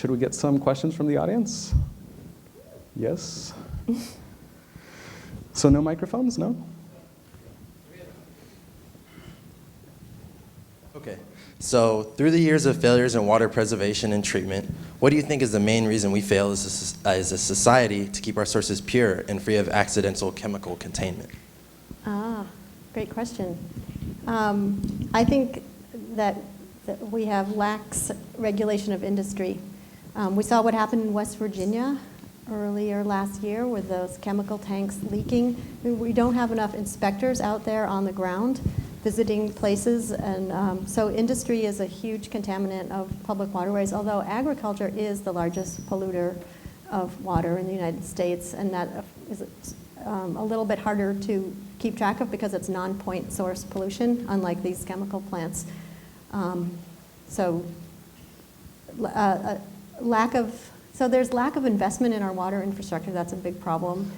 should we get some questions from the audience? Yes? So no microphones, no? Okay, so through the years of failures in water preservation and treatment, what do you think is the main reason we fail as a society to keep our sources pure and free of accidental chemical containment? Great question. I think that we have lax regulation of industry. We saw what happened in West Virginia earlier last year with those chemical tanks leaking. We don't have enough inspectors out there on the ground visiting places, and so industry is a huge contaminant of public waterways, although agriculture is the largest polluter of water in the United States, and that is a little bit harder to keep track of because it's non-point source pollution, unlike these chemical plants. So there's lack of investment in our water infrastructure. That's a big problem.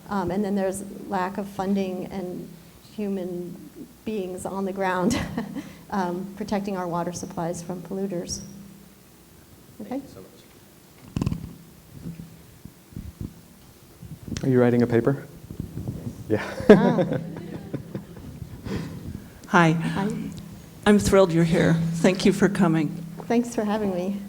And then there's lack of funding and human beings on the ground protecting our water supplies from polluters. Okay? Thank you so much. Are you writing a paper? Yeah. Hi. Hi. I'm thrilled you're here. Thank you for coming. Thanks for having me.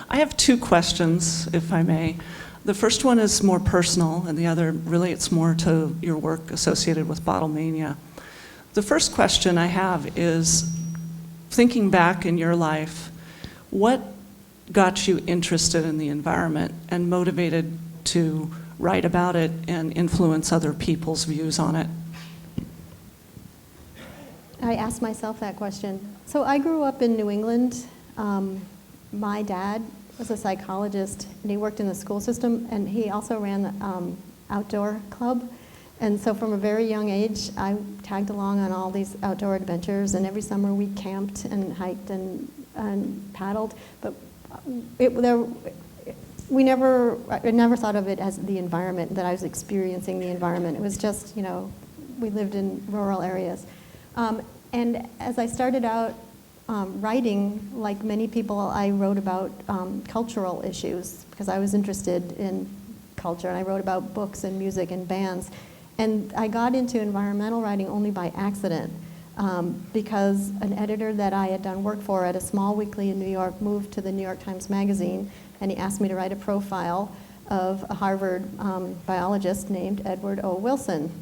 I have two questions, if I may. The first one is more personal, and the other relates more to your work associated with Bottlemania. The first question I have is, thinking back in your life, what got you interested in the environment and motivated to write about it and influence other people's views on it? I asked myself that question. So I grew up in New England. My dad was a psychologist, and he worked in the school system, and he also ran the outdoor club. And so from a very young age, I tagged along on all these outdoor adventures, and every summer we camped and hiked and paddled. But I never thought of it as the environment, that I was experiencing the environment. It was just, we lived in rural areas. And as I started out writing, like many people, I wrote about cultural issues because I was interested in culture, and I wrote about books and music and bands. And I got into environmental writing only by accident because an editor that I had done work for at a small weekly in New York moved to the New York Times Magazine, and he asked me to write a profile of a Harvard biologist named Edward O. Wilson.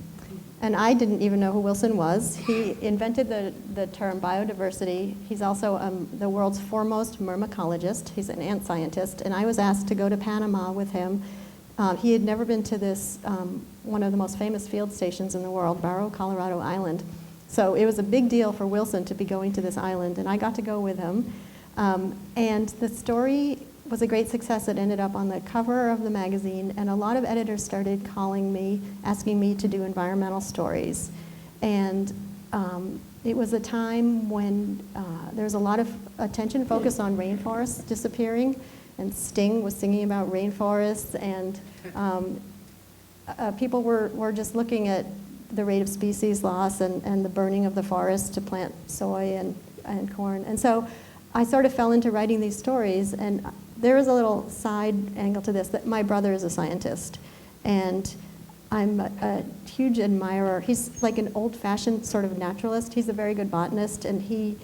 And I didn't even know who Wilson was. He invented the term biodiversity. He's also the world's foremost myrmecologist. He's an ant scientist. And I was asked to go to Panama with him. He had never been to this, one of the most famous field stations in the world, Barrow, Colorado Island. So it was a big deal for Wilson to be going to this island, and I got to go with him. And the story was a great success. It ended up on the cover of the magazine, and a lot of editors started calling me, asking me to do environmental stories. And it was a time when there was a lot of attention focused on rainforests disappearing, and Sting was singing about rainforests, and people were just looking at the rate of species loss and the burning of the forests to plant soy and corn. And so I sort of fell into writing these stories, and there is a little side angle to this, that my brother is a scientist, and I'm a huge admirer. He's like an old-fashioned sort of naturalist. He's a very good botanist, and he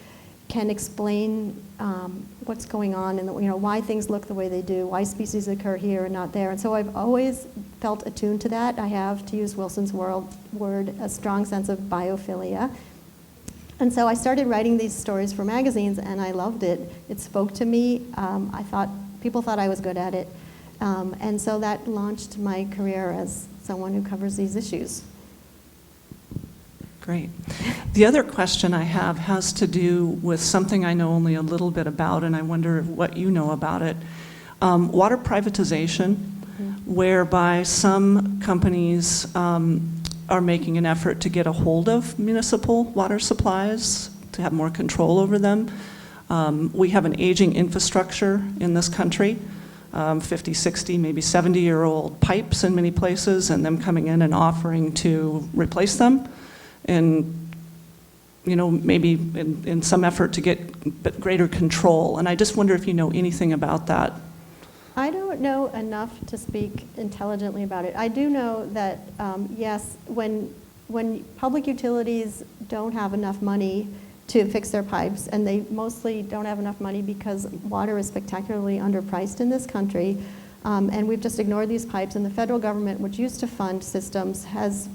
can explain what's going on and why things look the way they do, why species occur here and not there. And so I've always felt attuned to that. I have, to use Wilson's word, a strong sense of biophilia. And so I started writing these stories for magazines, and I loved it. It spoke to me. People thought I was good at it. And so that launched my career as someone who covers these issues. Great. The other question I have has to do with something I know only a little bit about, and I wonder what you know about it. Water privatization, whereby some companies are making an effort to get a hold of municipal water supplies, to have more control over them. We have an aging infrastructure in this country, 50, 60, maybe 70-year-old pipes in many places, and them coming in and offering to replace them. And maybe in some effort to get greater control. And I just wonder if you know anything about that I don't know enough to speak intelligently about it. I do know that, yes, when public utilities don't have enough money to fix their pipes, and they mostly don't have enough money because water is spectacularly underpriced in this country, and we've just ignored these pipes, and the federal government, which used to fund systems, has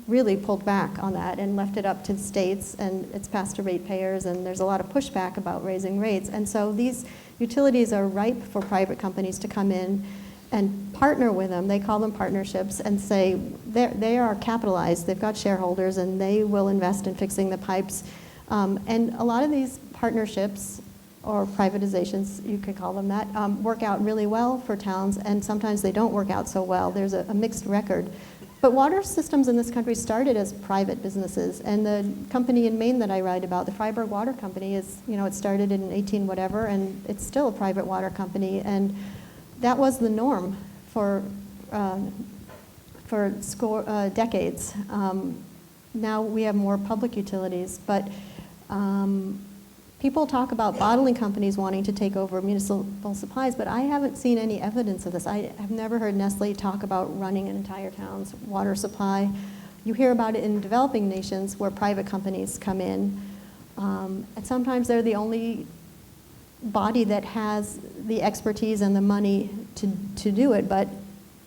really pulled back on that and left it up to the states, and it's passed to ratepayers, and there's a lot of pushback about raising rates. And so these utilities are ripe for private companies to come in and partner with them. They call them partnerships and say they are capitalized, they've got shareholders, and they will invest in fixing the pipes. And a lot of these partnerships, or privatizations, you could call them that, work out really well for towns, and sometimes they don't work out so well. There's a mixed record. But water systems in this country started as private businesses, and the company in Maine that I write about, the Freiburg Water Company, is, it started in 18 whatever, and it's still a private water company, and that was the norm for decades. Now we have more public utilities, but people talk about bottling companies wanting to take over municipal supplies, but I haven't seen any evidence of this. I have never heard Nestle talk about running an entire town's water supply. You hear about it in developing nations where private companies come in, and sometimes they're the only body that has the expertise and the money to do it, but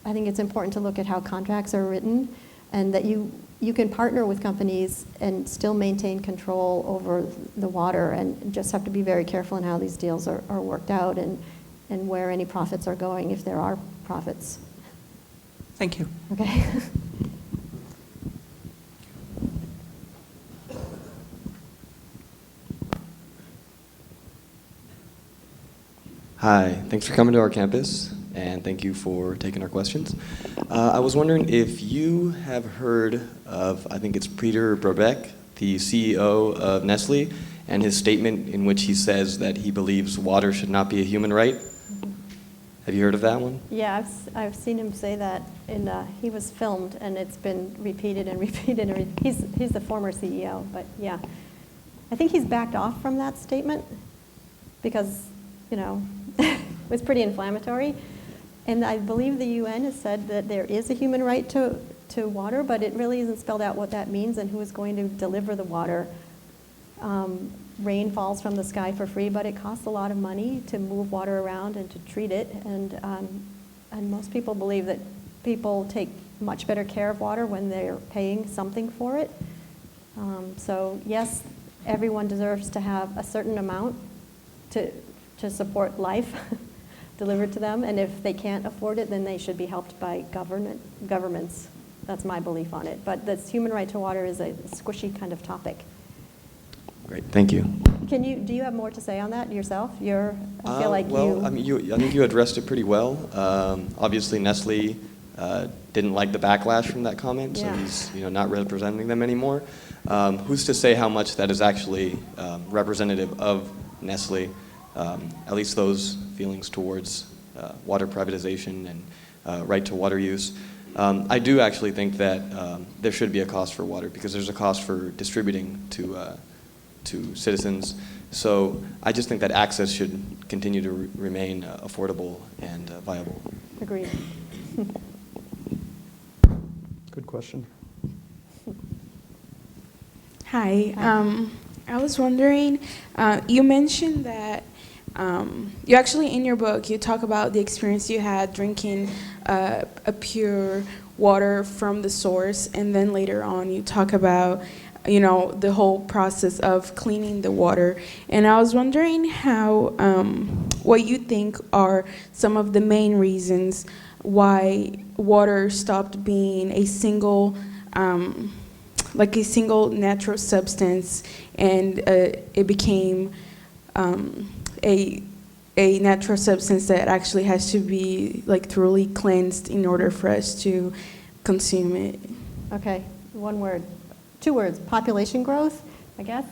I think it's important to look at how contracts are written, and that you can partner with companies and still maintain control over the water, and just have to be very careful in how these deals are worked out, and where any profits are going, if there are profits. Thank you. Okay. Hi, thanks for coming to our campus, and thank you for taking our questions. I was wondering if you have heard of, I think it's Peter Brabeck, the CEO of Nestle, and his statement in which he says that he believes water should not be a human right. Have you heard of that one? Yeah, I've seen him say that. He was filmed, and it's been repeated and repeated. And he's the former CEO, but yeah. I think he's backed off from that statement because, it was pretty inflammatory. And I believe the UN has said that there is a human right to water, but it really isn't spelled out what that means and who is going to deliver the water. Rain falls from the sky for free, but it costs a lot of money to move water around and to treat it. And most people believe that people take much better care of water when they're paying something for it. So yes, everyone deserves to have a certain amount to support life delivered to them, and if they can't afford it, then they should be helped by governments. That's my belief on it. But this human right to water is a squishy kind of topic. Great, thank you. Do you have more to say on that yourself? I feel like I think you addressed it pretty well. Obviously, Nestle didn't like the backlash from that comment, so Yeah. he's not representing them anymore. Who's to say how much that is actually representative of Nestle? At least those feelings towards water privatization and right to water use. I do actually think that there should be a cost for water, because there's a cost for distributing to citizens. So I just think that access should continue to remain affordable and viable. Agreed. Good question. Hi. I was wondering, you mentioned that you actually, in your book, you talk about the experience you had drinking a pure water from the source, and then later on you talk about, the whole process of cleaning the water. And I was wondering how, what you think are some of the main reasons why water stopped being a single natural substance, and it became a natural substance that actually has to be thoroughly cleansed in order for us to consume it. Okay, two words, population growth, I guess.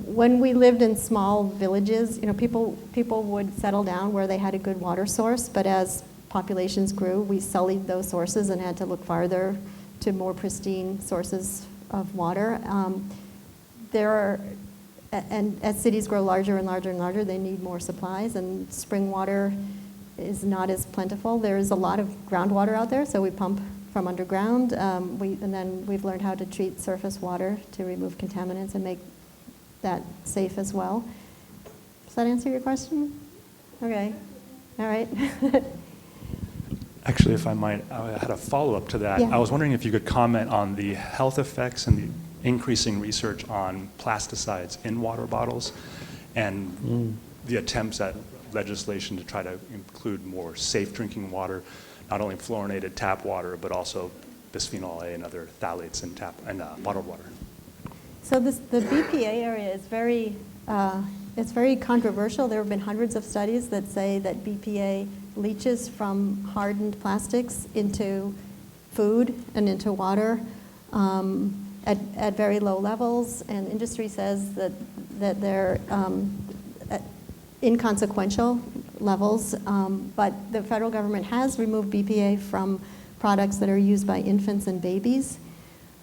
When we lived in small villages, people would settle down where they had a good water source, but as populations grew, we sullied those sources and had to look farther to more pristine sources of water. And as cities grow larger and larger and larger, they need more supplies, and spring water is not as plentiful. There's a lot of groundwater out there, so we pump from underground. And then we've learned how to treat surface water to remove contaminants and make that safe as well. Does that answer your question? Okay. All right. Actually, if I might, I had a follow-up to that. Yeah. I was wondering if you could comment on the health effects and the increasing research on plasticides in water bottles and the attempts at legislation to try to include more safe drinking water, not only fluorinated tap water, but also bisphenol A and other phthalates in bottled water. So the BPA area is it's very controversial. There have been hundreds of studies that say that BPA leaches from hardened plastics into food and into water at very low levels, and industry says that they're at inconsequential levels, but the federal government has removed BPA from products that are used by infants and babies.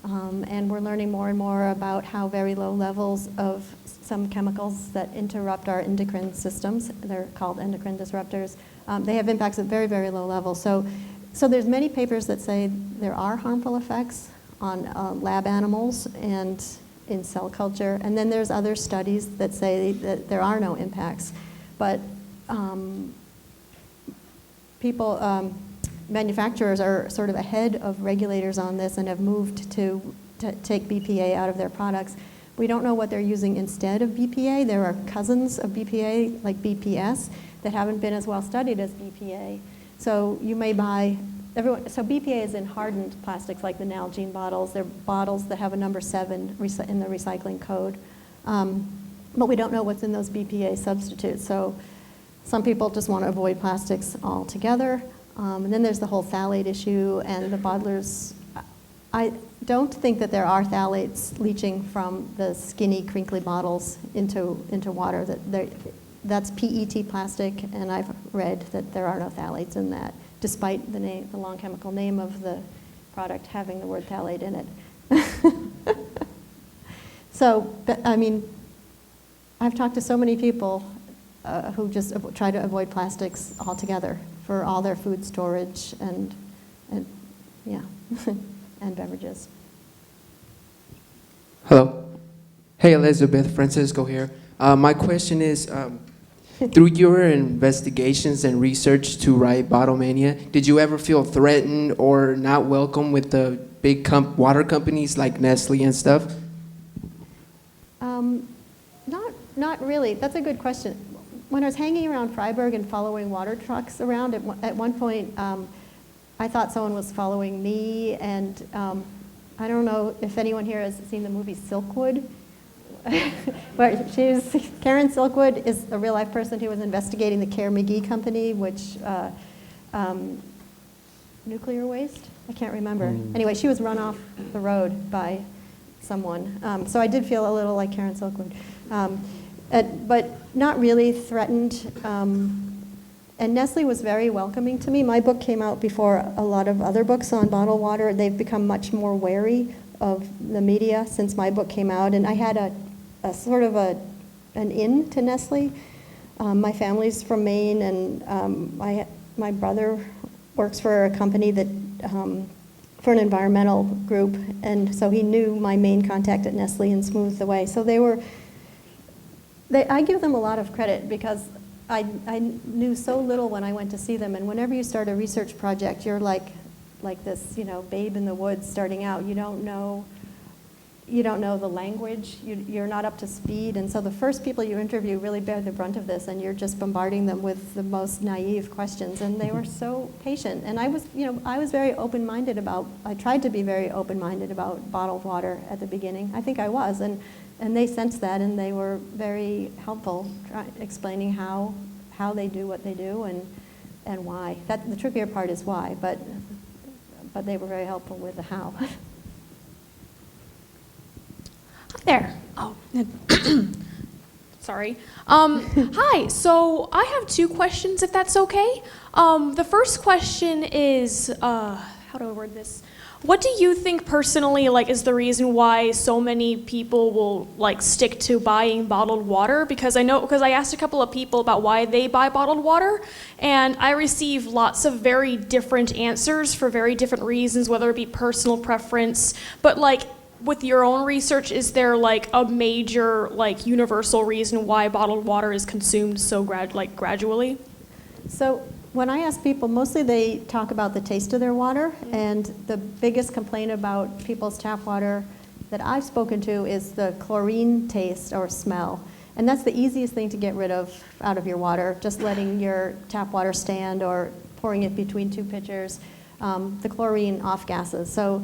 And we're learning more and more about how very low levels of some chemicals that interrupt our endocrine systems, they're called endocrine disruptors, they have impacts at very, very low levels. So there's many papers that say there are harmful effects on lab animals and in cell culture. And then there's other studies that say that there are no impacts. But manufacturers are sort of ahead of regulators on this and have moved to take BPA out of their products. We don't know what they're using instead of BPA. There are cousins of BPA, like BPS, that haven't been as well studied as BPA. So you may buy, so BPA is in hardened plastics like the Nalgene bottles. They're bottles that have a number 7 in the recycling code. But we don't know what's in those BPA substitutes. So some people just want to avoid plastics altogether. And then there's the whole phthalate issue, and the bottlers, I don't think that there are phthalates leaching from the skinny, crinkly bottles into water. That's PET plastic, and I've read that there are no phthalates in that, despite the long chemical name of the product having the word phthalate in it. So, I mean, I've talked to so many people who just try to avoid plastics altogether for all their food storage and yeah, and beverages. Hello. Hey, Elizabeth, Francisco here. My question is, through your investigations and research to write Bottlemania, did you ever feel threatened or not welcome with the big water companies like Nestle and stuff? Not really. That's a good question. When I was hanging around Freiburg and following water trucks around, at one point, I thought someone was following me, and I don't know if anyone here has seen the movie Silkwood, where Karen Silkwood is a real-life person who was investigating the Kerr-McGee Company, which nuclear waste? I can't remember. Anyway, she was run off the road by someone. So I did feel a little like Karen Silkwood. But not really threatened. And Nestle was very welcoming to me. My book came out before a lot of other books on bottled water. They've become much more wary of the media since my book came out. And I had a sort of an in to Nestle. My family's from Maine, and my brother works for a company that, for an environmental group. And so he knew my main contact at Nestle and smoothed the way. So I give them a lot of credit because I knew so little when I went to see them, and whenever you start a research project, you're like this, babe in the woods starting out. You don't know the language. You're not up to speed, and so the first people you interview really bear the brunt of this, and you're just bombarding them with the most naive questions. And they were so patient, and I was very open-minded about. I tried to be very open-minded about bottled water at the beginning. I think I was, and they sensed that, and they were very helpful, explaining how they do what they do and why. The trickier part is why, but they were very helpful with the how. Hi there. Oh, sorry. Hi. So I have 2 questions, if that's okay. The first question is, how do I word this? What do you think personally, like, is the reason why so many people will, like, stick to buying bottled water? Because I asked a couple of people about why they buy bottled water, and I receive lots of very different answers for very different reasons, whether it be personal preference. But, like, with your own research, is there, like, a major, like, universal reason why bottled water is consumed so gradually? So when I ask people, mostly they talk about the taste of their water, and the biggest complaint about people's tap water that I've spoken to is the chlorine taste or smell. And that's the easiest thing to get rid of out of your water, just letting your tap water stand or pouring it between two pitchers, the chlorine off gases. So,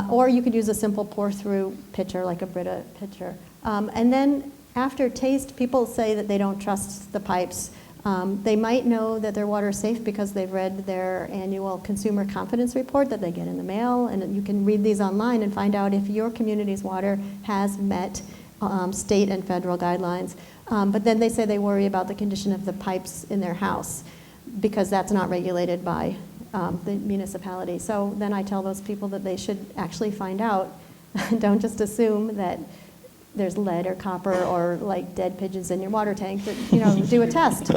or you could use a simple pour-through pitcher, like a Brita pitcher. And then after taste, people say that they don't trust the pipes. They might know that their water is safe because they've read their annual consumer confidence report that they get in the mail, and you can read these online and find out if your community's water has met state and federal guidelines. But then they say they worry about the condition of the pipes in their house because that's not regulated by the municipality. So then I tell those people that they should actually find out. Don't just assume that there's lead or copper or like dead pigeons in your water tank, but, do a test,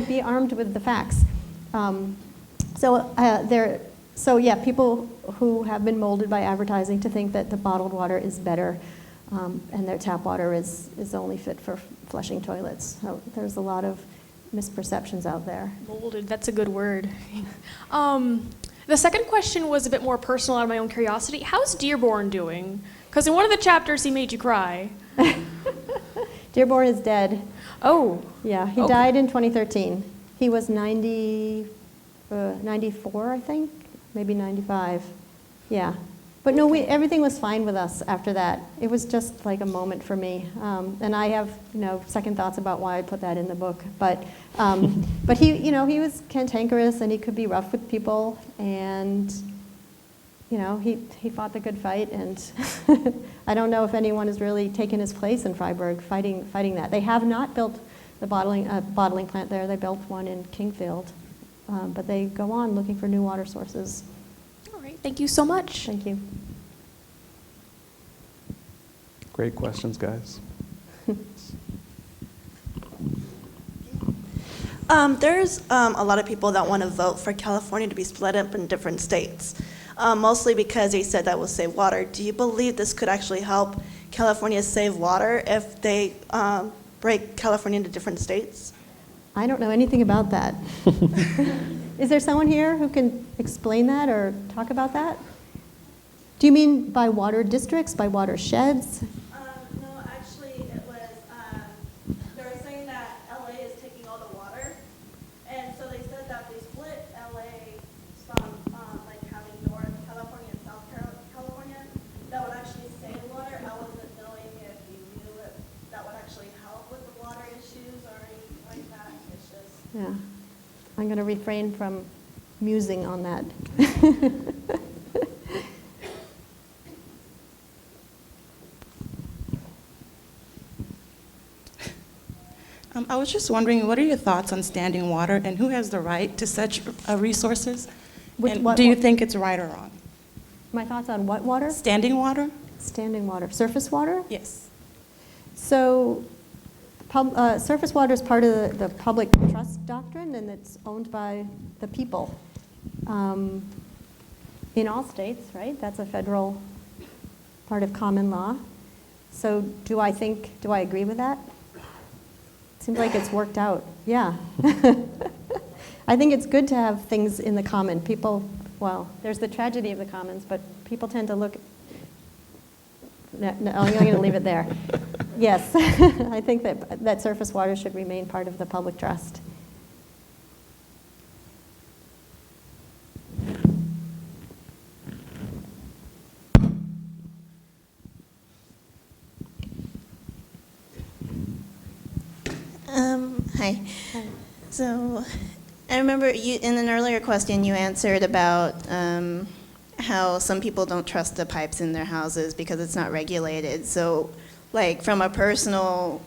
be armed with the facts. So yeah, people who have been molded by advertising to think that the bottled water is better and their tap water is only fit for flushing toilets. So there's a lot of misperceptions out there. Molded, that's a good word. The second question was a bit more personal out of my own curiosity. How's Dearborn doing? Because in one of the chapters, he made you cry. Dearborn is dead. Oh. Yeah, he died in 2013. He was 94, I think, maybe 95. Yeah. But no, everything was fine with us after that. It was just like a moment for me. And I have, second thoughts about why I put that in the book. But he, he was cantankerous and he could be rough with people. And, he fought the good fight. And I don't know if anyone has really taken his place in Freiburg fighting that. They have not built the bottling plant there. They built one in Kingfield. But they go on looking for new water sources. All right, thank you so much. Thank you. Great questions, guys. There's a lot of people that want to vote for California to be split up in different states, mostly because they said that will save water. Do you believe this could actually help California save water if they break California into different states? I don't know anything about that. Is there someone here who can explain that or talk about that? Do you mean by water districts, by watersheds? No, actually it was, they were saying that LA is taking all the water, and so they said that they split LA from like having North California and South California, that would actually save water. I wasn't knowing if you knew if that would actually help with the water issues or anything like that. It's just... Yeah. I'm going to refrain from musing on that. I was just wondering, what are your thoughts on standing water and who has the right to such resources? And do you think it's right or wrong? My thoughts on what water? Standing water? Standing water. Surface water? Yes. So surface water is part of the public trust doctrine, and it's owned by the people in all states, right? That's a federal part of common law. So do I agree with that? Seems like it's worked out. Yeah. I think it's good to have things in the common. Well, there's the tragedy of the commons, but people tend to look. No, I'm going to leave it there. Yes, I think that surface water should remain part of the public trust. Hi. So I remember in an earlier question you answered about how some people don't trust the pipes in their houses because it's not regulated. So like from a personal,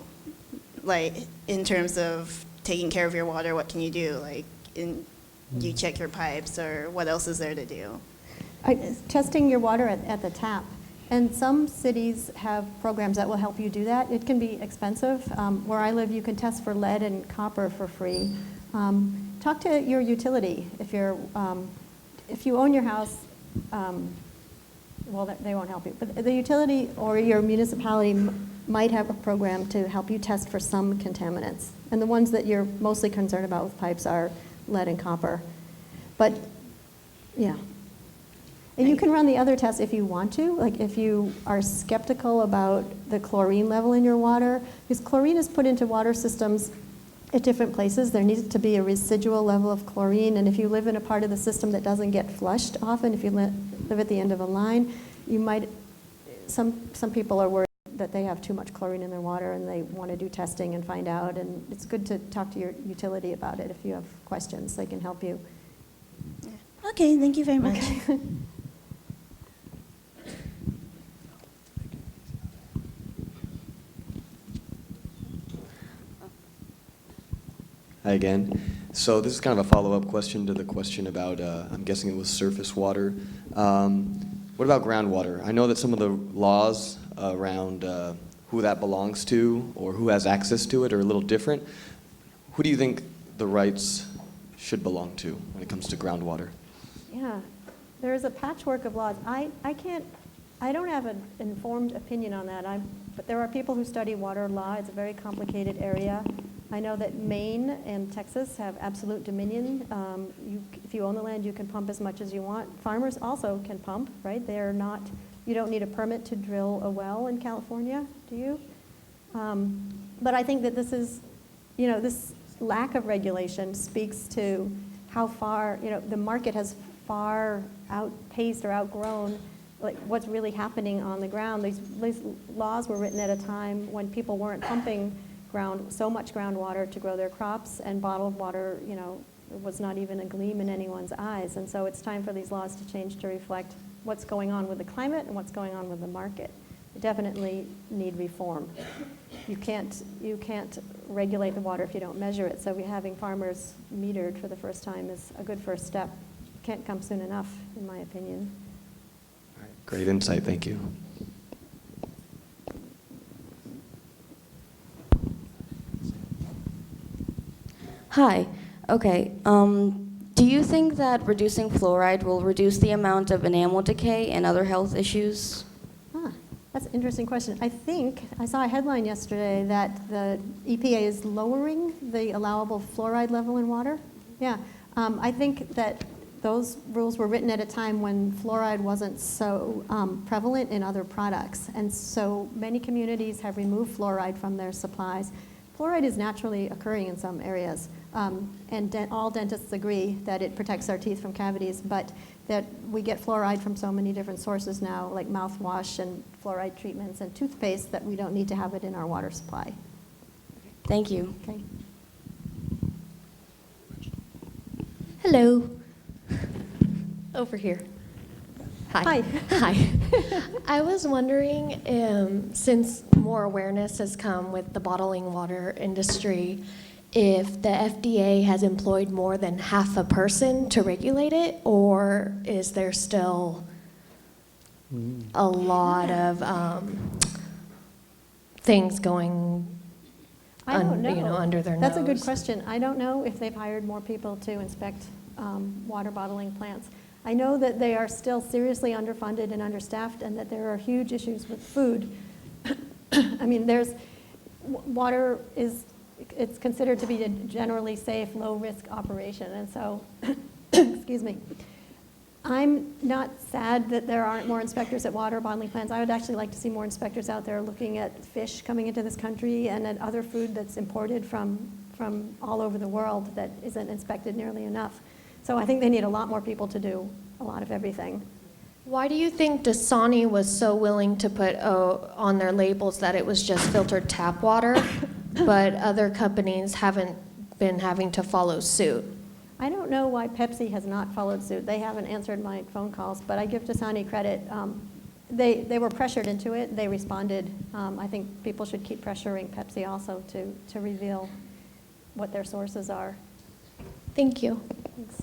like in terms of taking care of your water, what can you do? Like you check your pipes, or what else is there to do? Testing your water at the tap. And some cities have programs that will help you do that. It can be expensive. Where I live, you can test for lead and copper for free. Talk to your utility. If you own your house, well, they won't help you. But the utility or your municipality might have a program to help you test for some contaminants. And the ones that you're mostly concerned about with pipes are lead and copper. But, yeah. And you can run the other tests if you want to, like if you are skeptical about the chlorine level in your water, because chlorine is put into water systems at different places. There needs to be a residual level of chlorine, and if you live in a part of the system that doesn't get flushed often, if you live at the end of a line, you might, some people are worried that they have too much chlorine in their water and they want to do testing and find out, and it's good to talk to your utility about it if you have questions. They can help you. Okay, thank you very much. Hi again. So this is kind of a follow-up question to the question about, I'm guessing it was surface water. What about groundwater? I know that some of the laws around who that belongs to or who has access to it are a little different. Who do you think the rights should belong to when it comes to groundwater? Yeah, there is a patchwork of laws. I don't have an informed opinion on that. But there are people who study water law. It's a very complicated area. I know that Maine and Texas have absolute dominion. If you own the land, you can pump as much as you want. Farmers also can pump, right? They're not, you don't need a permit to drill a well in California, do you? But I think that this is, this lack of regulation speaks to how far, the market has far outpaced or outgrown like what's really happening on the ground. These laws were written at a time when people weren't pumping so much groundwater to grow their crops, and bottled water, was not even a gleam in anyone's eyes. And so it's time for these laws to change to reflect what's going on with the climate and what's going on with the market. They definitely need reform. You can't regulate the water if you don't measure it. So having farmers metered for the first time is a good first step. Can't come soon enough, in my opinion. All right, great insight, thank you. Hi. Okay. Do you think that reducing fluoride will reduce the amount of enamel decay and other health issues? That's an interesting question. I think I saw a headline yesterday that the EPA is lowering the allowable fluoride level in water. Yeah. I think that those rules were written at a time when fluoride wasn't so prevalent in other products. And so many communities have removed fluoride from their supplies. Fluoride is naturally occurring in some areas, and all dentists agree that it protects our teeth from cavities, but that we get fluoride from so many different sources now, like mouthwash and fluoride treatments and toothpaste, that we don't need to have it in our water supply. Thank you. Okay. Hello. Over here. Hi. Hi. I was wondering, since more awareness has come with the bottling water industry, if the FDA has employed more than half a person to regulate it, or is there still a lot of things going under their nose? That's a good question. I don't know if they've hired more people to inspect water bottling plants. I know that they are still seriously underfunded and understaffed, and that there are huge issues with food. I mean, water is, it's considered to be a generally safe, low-risk operation, and so, excuse me, I'm not sad that there aren't more inspectors at water bottling plants. I would actually like to see more inspectors out there looking at fish coming into this country and at other food that's imported from all over the world that isn't inspected nearly enough. So I think they need a lot more people to do a lot of everything. Why do you think Dasani was so willing to put on their labels that it was just filtered tap water, but other companies haven't been having to follow suit? I don't know why Pepsi has not followed suit. They haven't answered my phone calls, but I give Dasani credit. They were pressured into it. They responded. I think people should keep pressuring Pepsi also to reveal what their sources are. Thank you. Thanks.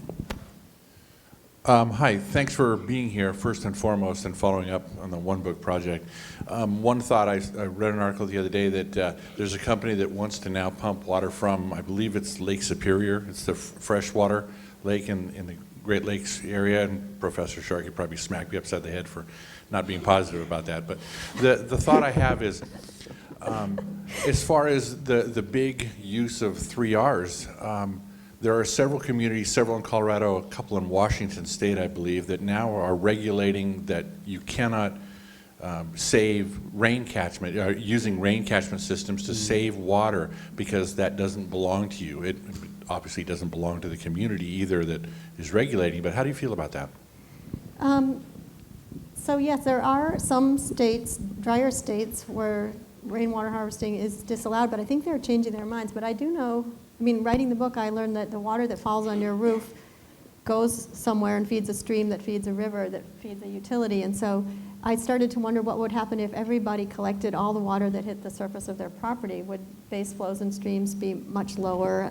Hi, thanks for being here, first and foremost, and following up on the OneBook project. One thought, I read an article the other day that there's a company that wants to now pump water from, I believe it's Lake Superior. It's the freshwater lake in the Great Lakes area, and Professor Sharkey probably smacked me upside the head for not being positive about that. But the thought I have is, as far as the big use of 3Rs, there are several communities, several in Colorado, a couple in Washington State, I believe, that now are regulating that you cannot save rain catchment, using rain catchment systems to save water because that doesn't belong to you. It obviously doesn't belong to the community either that is regulating, but how do you feel about that? So yes, there are some states, drier states, where rainwater harvesting is disallowed, but I think they're changing their minds. But I do know, I mean, writing the book, I learned that the water that falls on your roof goes somewhere and feeds a stream that feeds a river that feeds a utility. And so I started to wonder what would happen if everybody collected all the water that hit the surface of their property. Would base flows and streams be much lower?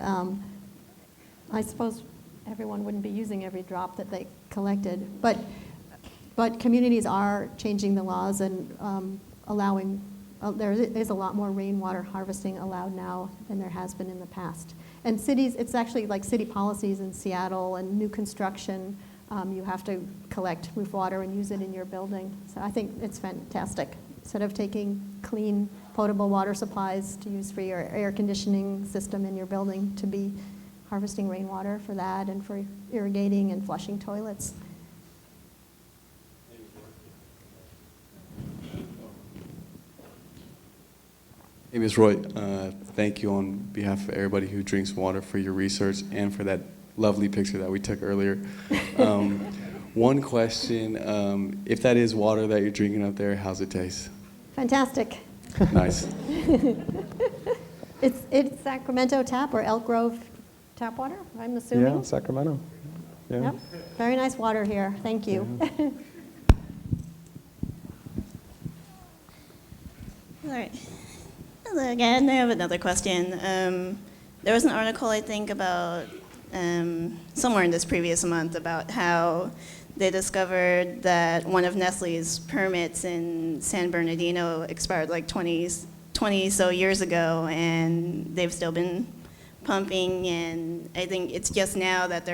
I suppose everyone wouldn't be using every drop that they collected. But communities are changing the laws and allowing, there is a lot more rainwater harvesting allowed now than there has been in the past. And cities, it's actually like city policies in Seattle and new construction, you have to collect roof water and use it in your building. So I think it's fantastic. Instead of taking clean, potable water supplies to use for your air conditioning system in your building, to be harvesting rainwater for that and for irrigating and flushing toilets. Hey, Ms. Royte, thank you on behalf of everybody who drinks water for your research and for that lovely picture that we took earlier. One question, if that is water that you're drinking up there, how's it taste? Fantastic. Nice. It's Sacramento tap or Elk Grove tap water, I'm assuming. Yeah, Sacramento. Yeah. Yep. Very nice water here. Thank you. Yeah. All right. Hello again. I have another question. There was an article, I think, about somewhere in this previous month about how they discovered that one of Nestle's permits in San Bernardino expired like 20 so years ago, and they've still been pumping. And I think it's just now that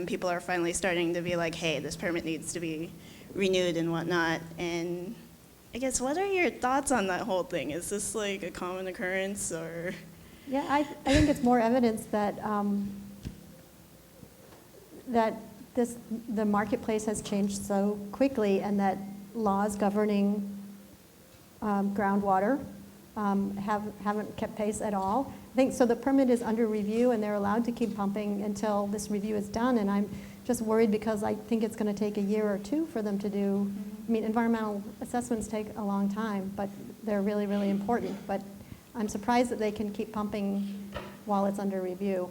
people are finally starting to be like, hey, this permit needs to be renewed and whatnot. And I guess, what are your thoughts on that whole thing? Is this like a common occurrence, or? Yeah, I think it's more evidence that the marketplace has changed so quickly, and that laws governing groundwater haven't kept pace at all. I think so. The permit is under review, and they're allowed to keep pumping until this review is done. And I'm just worried because I think it's going to take a year or two for them to do. I mean, environmental assessments take a long time, but they're really, really important. But I'm surprised that they can keep pumping while it's under review.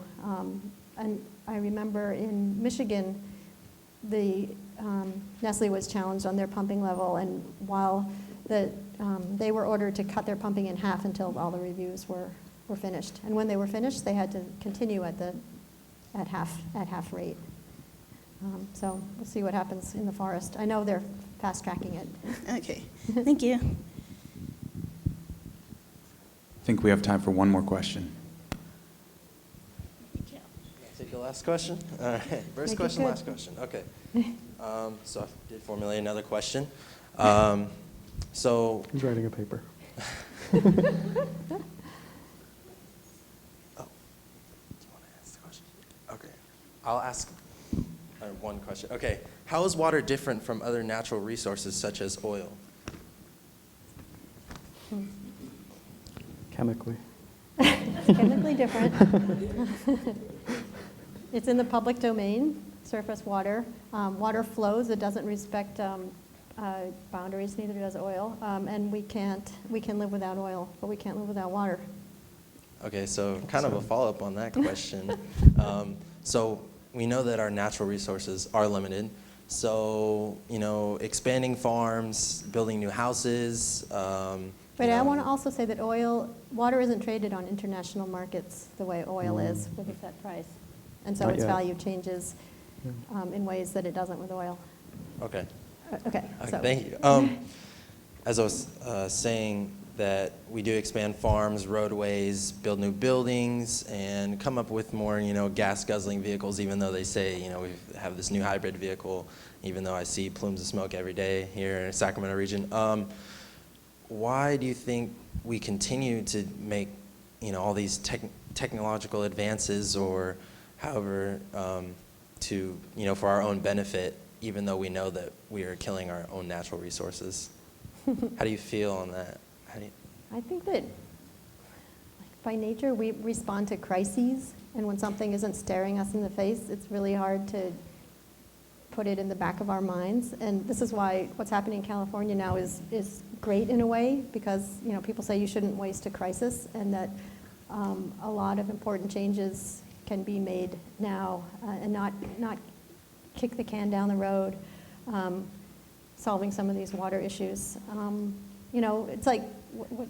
And I remember in Michigan, Nestle was challenged on their pumping level, and while they were ordered to cut their pumping in half until all the reviews were finished. And when they were finished, they had to continue at half rate. So we'll see what happens in the forest. I know they're fast tracking it. Okay, thank you. I think we have time for one more question. Take the last question? All right, first Make question, it last good. question. Okay. So I did formulate another question. So. He's writing a paper. Oh. Do you want to ask the question? Okay. I'll ask one question. Okay. How is water different from other natural resources such as oil? Chemically. It's chemically different. It's in the public domain, surface water. Water flows. It doesn't respect boundaries, neither does oil. And we can live without oil, but we can't live without water. Okay, so kind of a follow-up on that question. So we know that our natural resources are limited. So, expanding farms, building new houses. But I want to also say that water isn't traded on international markets the way oil is with a set price. And so Not its yet. value changes. in ways that it doesn't with oil. Okay. Okay, so. Thank you. As I was saying, that we do expand farms, roadways, build new buildings, and come up with more, gas guzzling vehicles, even though they say, we have this new hybrid vehicle, even though I see plumes of smoke every day here in the Sacramento region. Why do you think we continue to make, all these technological advances, or however, to, for our own benefit, even though we know that we are killing our own natural resources? How do you feel on that? I think that by nature we respond to crises, and when something isn't staring us in the face, it's really hard to put it in the back of our minds. And this is why what's happening in California now is great in a way, because people say you shouldn't waste a crisis, and that a lot of important changes can be made now, and not kick the can down the road, solving some of these water issues. It's like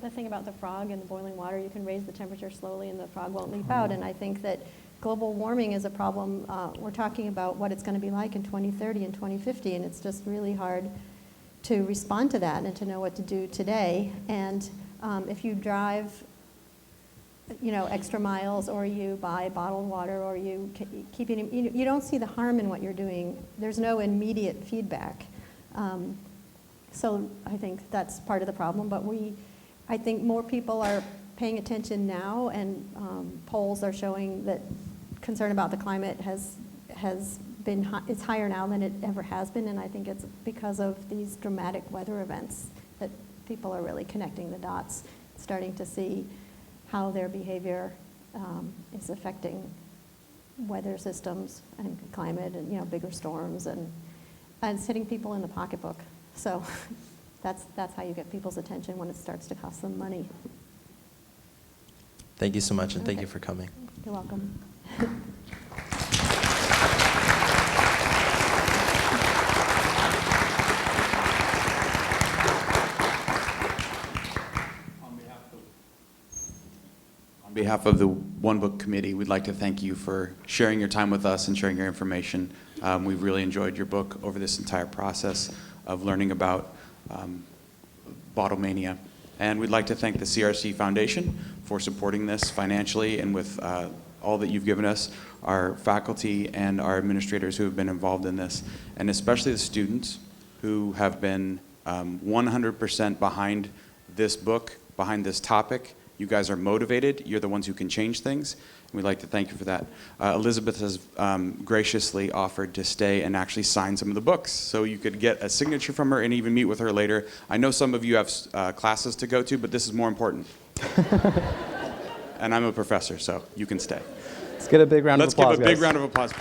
the thing about the frog and the boiling water, you can raise the temperature slowly and the frog won't leap out. And I think that global warming is a problem. We're talking about what it's going to be like in 2030 and 2050, and it's just really hard to respond to that and to know what to do today. And if you drive extra miles, or you buy bottled water, or you keep eating, you don't see the harm in what you're doing. There's no immediate feedback. So I think that's part of the problem, but I think more people are paying attention now, and polls are showing that concern about the climate has been, it's higher now than it ever has been, and I think it's because of these dramatic weather events that people are really connecting the dots, starting to see how their behavior is affecting weather systems and climate, and bigger storms, and it's hitting people in the pocketbook. So that's how you get people's attention when it starts to cost them money. Thank you so much, and thank you for coming. You're welcome. On behalf of the OneBook Committee, we'd like to thank you for sharing your time with us and sharing your information. We've really enjoyed your book over this entire process of learning about Bottlemania. And we'd like to thank the CRC Foundation for supporting this financially, and with all that you've given us, our faculty and our administrators who have been involved in this, and especially the students who have been 100% behind this book, behind this topic. You guys are motivated. You're the ones who can change things. And we'd like to thank you for that. Elizabeth has graciously offered to stay and actually sign some of the books, so you could get a signature from her and even meet with her later. I know some of you have classes to go to, but this is more important. And I'm a professor, so you can stay. Let's get a big round of applause, Let's give a big guys. round of applause.